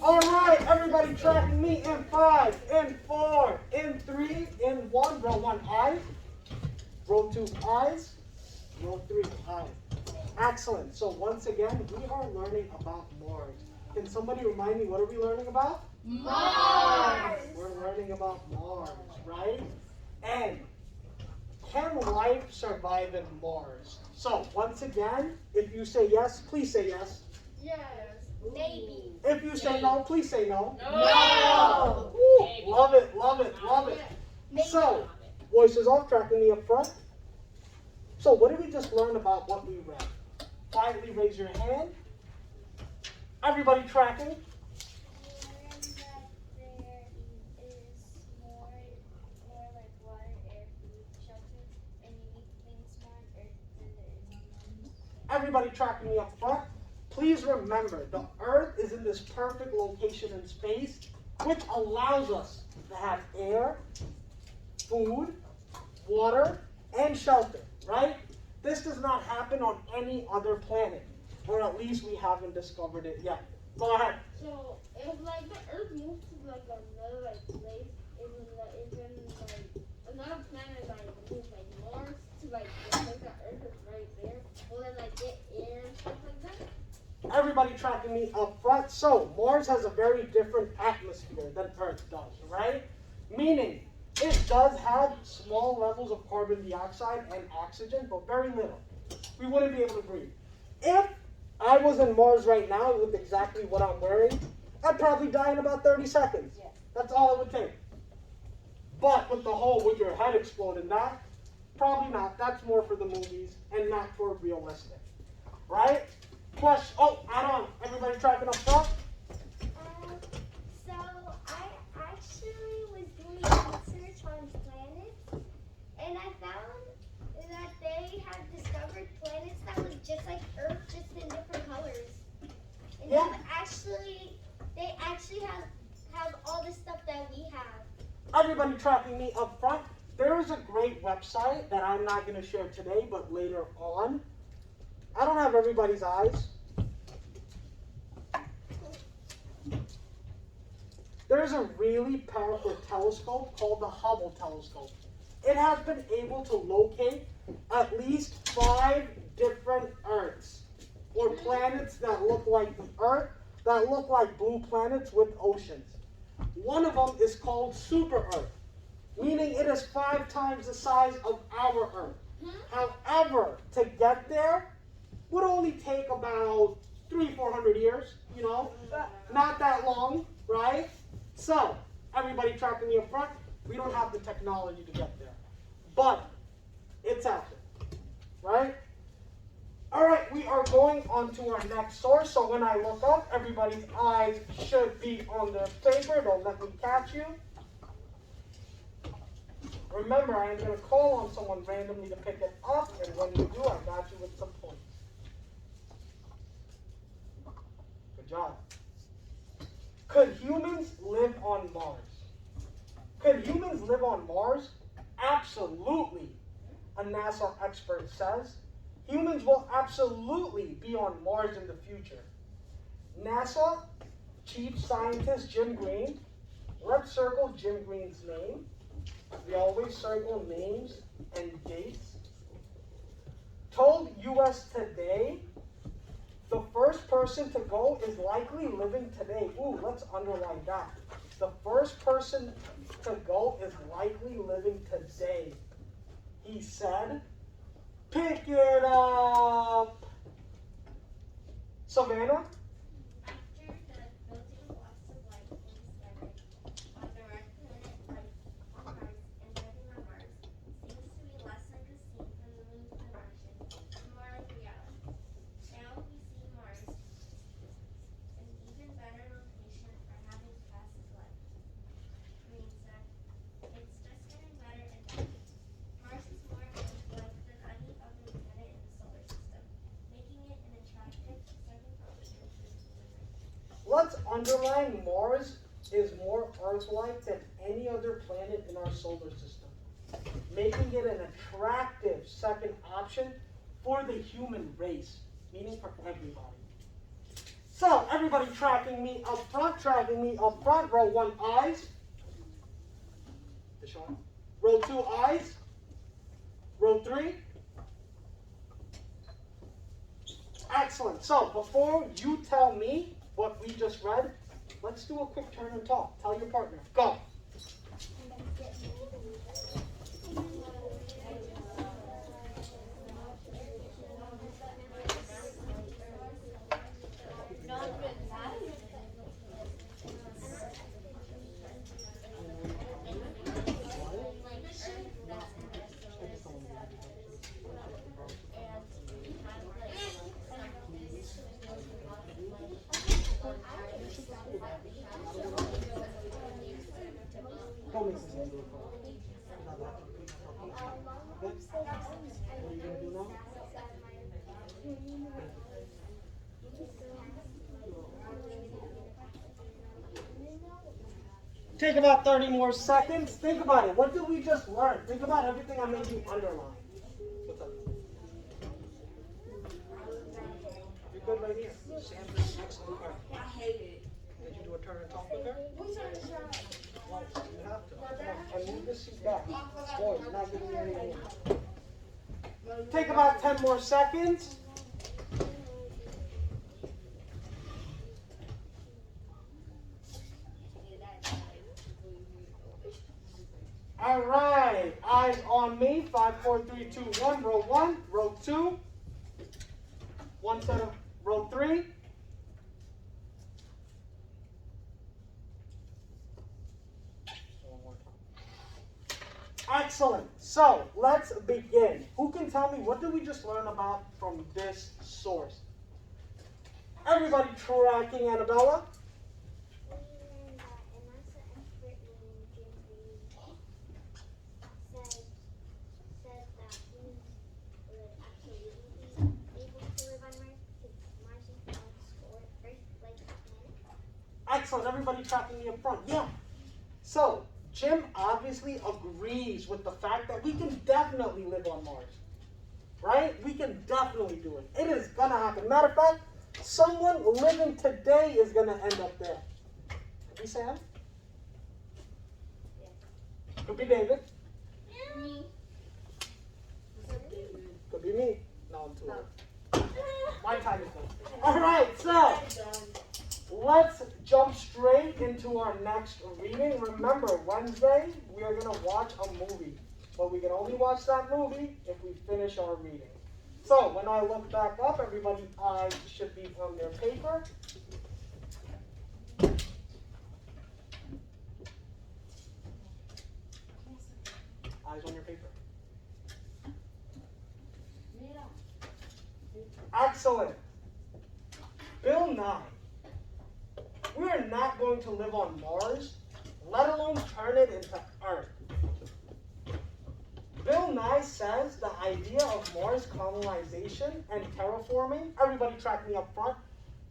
All right, everybody tracking me in 5, in 4, in 3, in 1. Row 1 eyes, row 2 eyes, row 3 eyes. Excellent. So once again, we are learning about Mars. Can somebody remind me, what are we learning about? Mars. We're learning about Mars, right? And can life survive in Mars? So once again, if you say yes, please say yes. Yes. Maybe. If you say no, please say no. No. Woo, love it, love it, love it. Maybe. So, voices off, tracking me up front. So what did we just learn about what we read? Quietly raise your hand. Everybody tracking? Everybody tracking me up front? Please remember, the Earth is in this perfect location in space, which allows us to have air, food, water, and shelter, right? This does not happen on any other planet, or at least we haven't discovered it yet. Go ahead. So if like the Earth moves to like another like place, even like another planet like moves like Mars to like the place that Earth is right there, will it like get air and stuff like that? Everybody tracking me up front. So Mars has a very different atmosphere than Earth does, right? Meaning it does have small levels of carbon dioxide and oxygen, but very little. We wouldn't be able to breathe. If I was in Mars right now with exactly what I'm wearing, I'd probably die in about 30 seconds. That's all it would take. But with the whole with your head exploding, that probably not. That's more for the movies and not for realistic, right? Question. Oh, add on. Everybody tracking up front? So I actually was doing research on planets, and I found that they have discovered planets that look just like Earth, just in different colors. And Yeah. they actually have all the stuff that we have. Everybody tracking me up front? There is a great website that I'm not going to share today, but later on. I don't have everybody's eyes. There's a really powerful telescope called the Hubble Telescope. It has been able to locate at least 5 different Earths, or planets that look like the Earth, that look like blue planets with oceans. One of them is called Super Earth, meaning it is 5 times the size of our Earth. However, to get there would only take about 300-400 years, not that long, right? So, everybody tracking me up front, we don't have the technology to get there. But, it's out there, right? Alright, we are going on to our next source, so when I look up, everybody's eyes should be on the paper. Don't let me catch you. Remember, I am going to call on someone randomly to pick it up, and when you do, I got you with some points. Good job. Could humans live on Mars? Could humans live on Mars? Absolutely. A NASA expert says humans will absolutely be on Mars in the future. NASA Chief Scientist Jim Green, let's circle Jim Green's name. We always circle names and dates. Told US Today the first person to go is likely living today. Ooh, let's underline that. The first person to go is likely living today. He said, pick it up. Savannah? After the building blocks of life were discovered on the red planet life on Mars and living on Mars seems to be less like a scene from the movies and Martians and more like reality. Now we see Mars an even better location for having passed life. Green said, it's just getting better and better. Mars is more Earth-like than any other planet in the solar system, making it an attractive second option for living. Let's underline Mars is more Earth-like than any other planet in our solar system. making it an attractive second option for the human race, meaning for everybody. So, everybody tracking me up front, row 1 eyes. Deshaun. Row 2 eyes. Row 3. Excellent. So, before you tell me what we just read, let's do a quick turn and talk. Tell your partner. Go. Take about 30 more seconds. Think about it. What did we just learn? Think about everything I made you underline. What's up? You're good right here. Sam did an excellent part. I hate it. Did you do a turn and talk with her? We turn the shot. Well, you have to. Come on, I move this seat back. Boy, you're not giving me any more. Take about 10 more seconds. All right, eyes on me. 5, 4, 3, 2, 1. Row 1, row 2. One set of row 3. One more time. Excellent. So let's begin. Who can tell me what did we just learn about from this source? Everybody tracking Annabella? Excellent. Everybody tracking me up front. Yeah. So, Jim obviously agrees with the fact that we can definitely live on Mars. Right? We can definitely do it. It is going to happen. Matter of fact, someone living today is going to end up there. Could be Sam? Yeah. Could be David. Me. Could be me. No, I'm too old. My time is done. All right, so let's jump straight into our next reading. Remember, Wednesday, we are going to watch a movie. But we can only watch that movie if we finish our reading. So, when I look back up, everybody's eyes should be on their paper. Eyes on your paper. Excellent. Bill Nye. We are not going to live on Mars, let alone turn it into Earth. Bill Nye says the idea of Mars colonization and terraforming, everybody track me up front.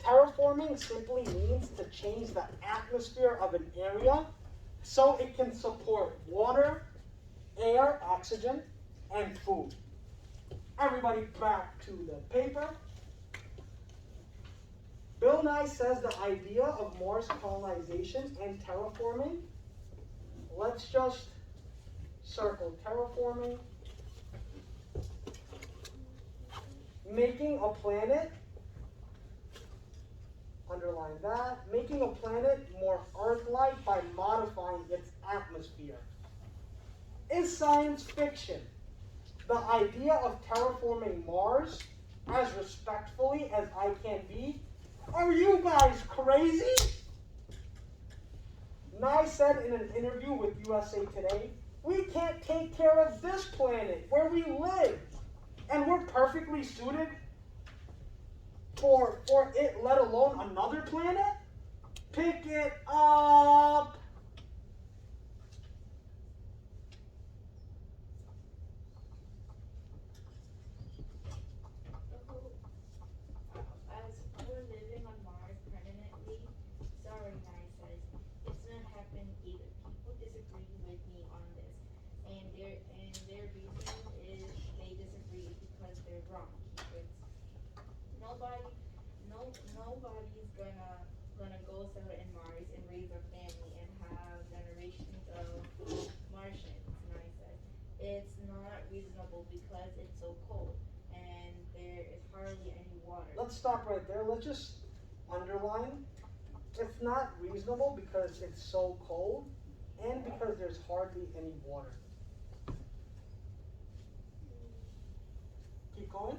Terraforming simply means to change the atmosphere of an area so it can support water, air, oxygen, and food. Everybody back to the paper. Bill Nye says the idea of Mars colonization and terraforming, let's just circle terraforming, making a planet, underline that, making a planet more Earth-like by modifying its atmosphere, is science fiction. The idea of terraforming Mars, as respectfully as I can be, are you guys crazy? Nye said in an interview with USA Today, we can't take care of this planet where we live. And we're perfectly suited for it, let alone another planet? Pick it up. As we're living on Mars permanently, sorry, Nye says, it's not happening either. People disagree with me on this, and nobody's gonna go somewhere in Mars and raise a family and have generations of Martians. And I said, it's not reasonable because it's so cold and there is hardly any water. Let's stop right there. Let's just underline. It's not reasonable because it's so cold and because there's hardly any water. Keep going.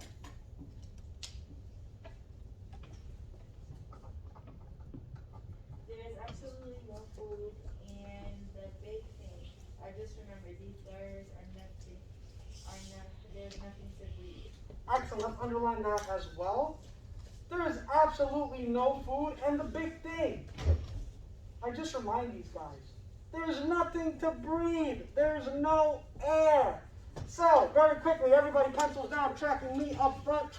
There's absolutely no food, and the big thing, I just remember these stars there's nothing to breathe. Excellent. Let's underline that as well. There is absolutely no food, and the big thing, I just remind these guys, there's nothing to breathe. There's no air. So, very quickly, everybody pencils down, tracking me up front,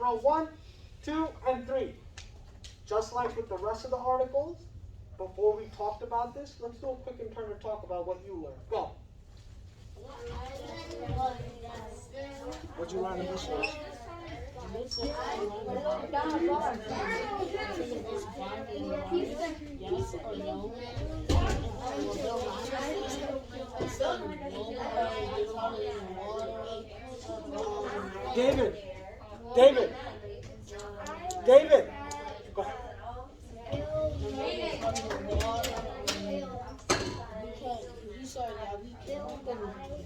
row 1, 2, and 3. Just like with the rest of the articles, before we talked about this, let's do a quick and turn and talk about what you learned. Go. What'd you learn in this one? Yes or no? David. Go ahead. You saw that we can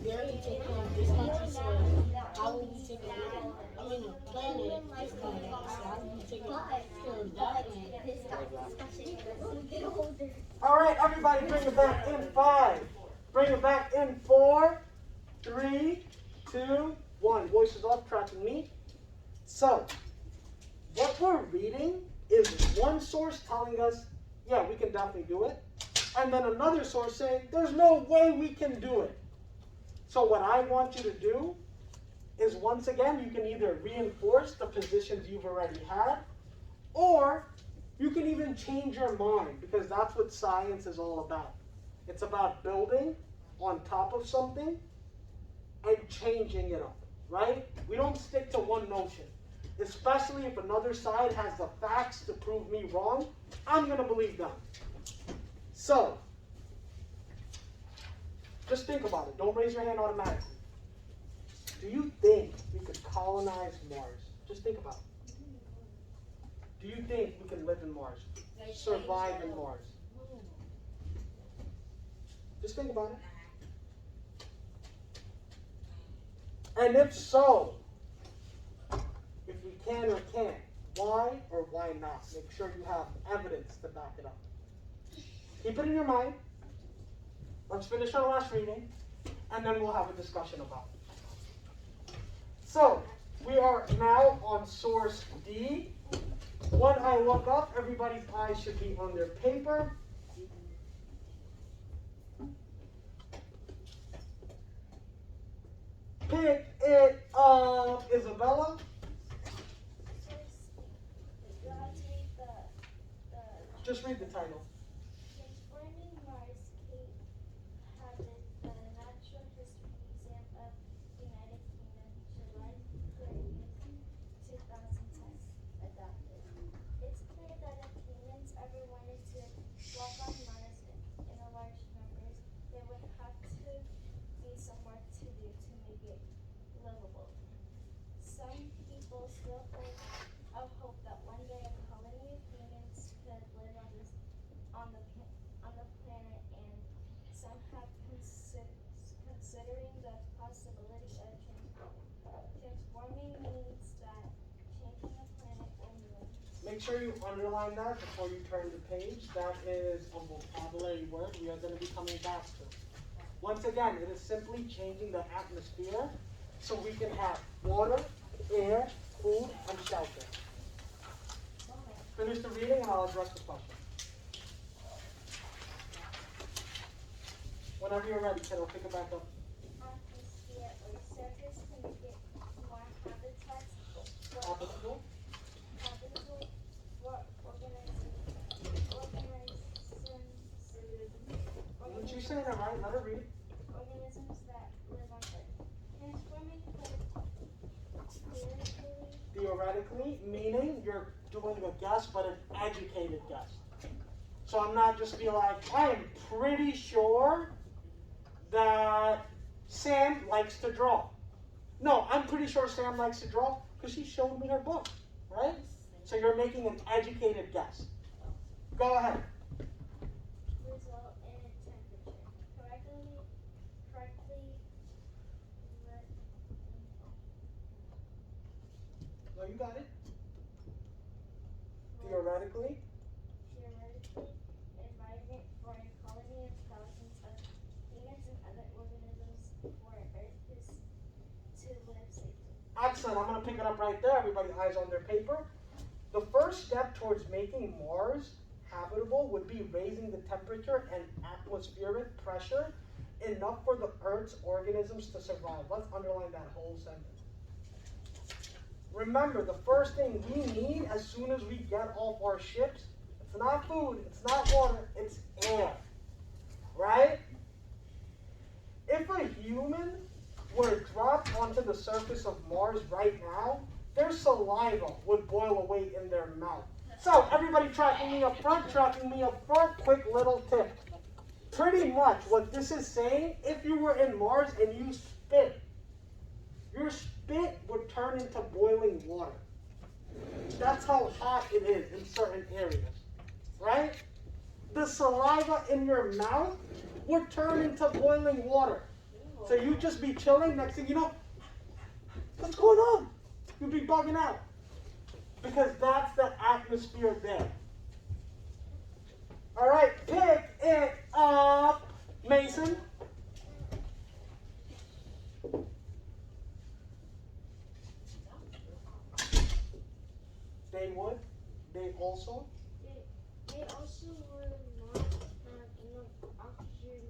barely take on this country, so how will we take the planet is going to so how will we take care of that planet? All right, everybody, bring it back in 5. Bring it back in 4, 3, 2, 1. Voices off, tracking me. So, what we're reading is one source telling us, yeah, we can definitely do it. And then another source saying, there's no way we can do it. So what I want you to do is, once again, you can either reinforce the positions you've already had, or you can even change your mind, because that's what science is all about. It's about building on top of something and changing it up, right? We don't stick to one notion. Especially if another side has the facts to prove me wrong, I'm going to believe them. So, just think about it. Don't raise your hand automatically. Do you think we could colonize Mars? Just think about it. Do you think we can live in Mars? Survive in Mars? Just think about it. And if so, if we can or can't, why or why not? Make sure you have evidence to back it up. Keep it in your mind. Let's finish our last reading, and then we'll have a discussion about it. So, we are now on source D. When I look up, everybody's eyes should be on their paper. Pick it up, Isabella. Just read the title. Transforming Mars, Kate Habit, the Natural History Museum of United Kingdom, July 30th, 2010. Adapted. It's clear that if humans ever wanted to walk on Mars in a large numbers, there would have to be some work to do to make it livable. Some people still hold out hope that one day a colony of humans could live on the planet, and some have considering the possibility of transforming means that changing the planet will mean. Make sure you underline that before you turn the page. That is a vocabulary word we are going to be coming back to. Once again, it is simply changing the atmosphere so we can have water, air, food, and shelter. Finish the reading and I'll address the question. Whenever you're ready, kiddo, pick it back up. Atmosphere or surface to make it more habitable for She's saying it right. Let her read it. organisms that live on Earth. Transforming could theoretically theoretically, meaning you're doing a guess, but an educated guess. So I'm not just be like, I am pretty sure that Sam likes to draw. No, I'm pretty sure Sam likes to draw because she showed me her book, right? So you're making an educated guess. Go ahead. Result in temperature. Correctly. No, you got it. Theoretically. Theoretically, environment for a colony of thousands of humans and other organisms for Earth is to live safely. Excellent. I'm going to pick it up right there. Everybody, eyes on their paper. The first step towards making Mars habitable would be raising the temperature and atmospheric pressure enough for the Earth's organisms to survive. Let's underline that whole sentence. Remember, the first thing we need as soon as we get off our ships, it's not food, it's not water, it's air. Right? If a human were dropped onto the surface of Mars right now, their saliva would boil away in their mouth. So, everybody tracking me up front, quick little tip. Pretty much what this is saying, if you were in Mars and you spit, your spit would turn into boiling water. That's how hot it is in certain areas, right? The saliva in your mouth would turn into boiling water. So you'd just be chilling, next thing you know, what's going on? You'd be bugging out. Because that's the atmosphere there. All right, pick it up, Mason. They would. They also. They also would not have enough oxygen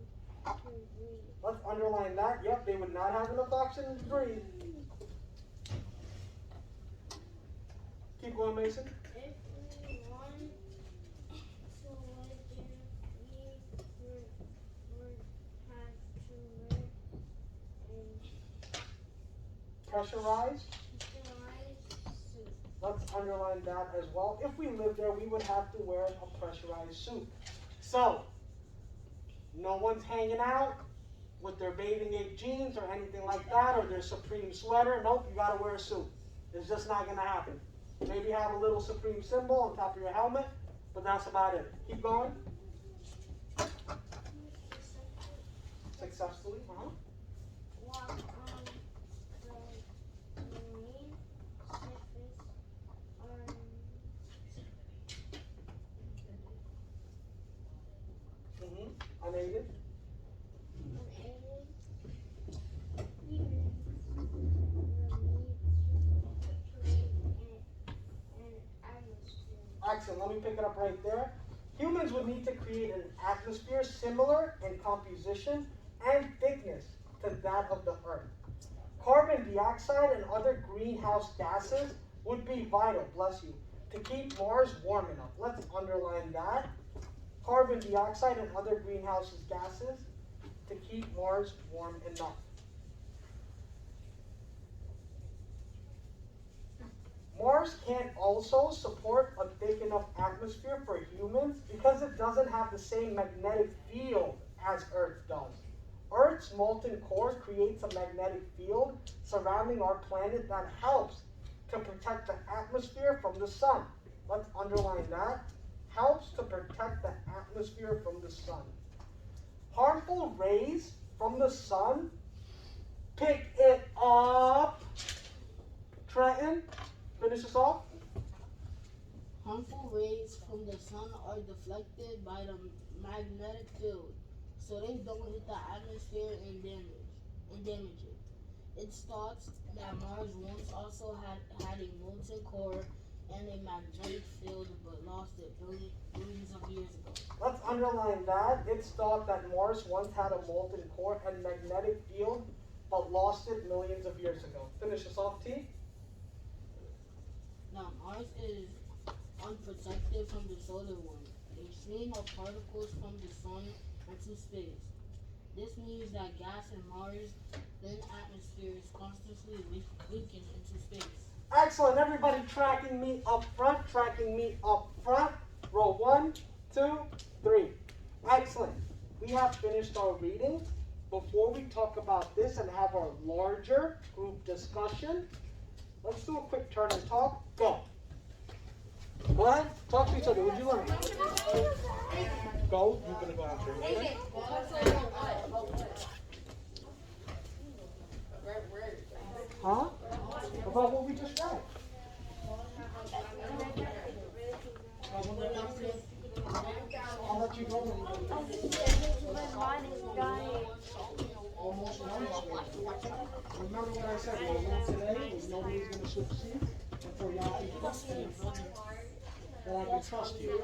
to breathe. Let's underline that. Yep, they would not have enough oxygen to breathe. Keep going, Mason. If we want to live there, we would have to live in Pressurized. pressurized suit. Let's underline that as well. If we lived there, we would have to wear a pressurized suit. So, no one's hanging out with their bathing ape jeans or anything like that, or their Supreme sweater. Nope, you gotta wear a suit. It's just not gonna happen. Maybe have a little Supreme symbol on top of your helmet, but that's about it. Keep going. Successfully. Walk on the marine surface Unaided. unaided. Humans will need to create an atmosphere. Excellent. Let me pick it up right there. Humans would need to create an atmosphere similar in composition and thickness to that of the Earth. Carbon dioxide and other greenhouse gases would be vital, bless you, to keep Mars warm enough. Let's underline that. Carbon dioxide and other greenhouse gases to keep Mars warm enough. Mars can't also support a thick enough atmosphere for humans because it doesn't have the same magnetic field as Earth does. Earth's molten core creates a magnetic field surrounding our planet that helps to protect the atmosphere from the sun. Let's underline that. Helps to protect the atmosphere from the sun. Harmful rays from the sun, pick it up. Trenton, finish us off. Harmful rays from the sun are deflected by the magnetic field, so they don't hit the atmosphere and damage it. It's thought that Mars once also had a molten core and a magnetic field, but lost it billions of years ago. Let's underline that. It's thought that Mars once had a molten core and magnetic field, but lost it millions of years ago. Finish us off, T. Now, Mars is unprotected from the solar wind, a stream of particles from the sun into space. This means that gas in Mars' thin atmosphere is constantly leaking into space. Excellent. Everybody tracking me up front, tracking me up front. Row 1, 2, 3. Excellent. We have finished our reading. Before we talk about this and have our larger group discussion, let's do a quick turn and talk. Go. Go ahead. Talk to each other. What did you learn? Go. You're going to go after. Okay? Huh? About what we just read. I'll let you go when you almost remember what I said, we'll learn today is nobody's going to switch seats before y'all can trust me. That I can trust you.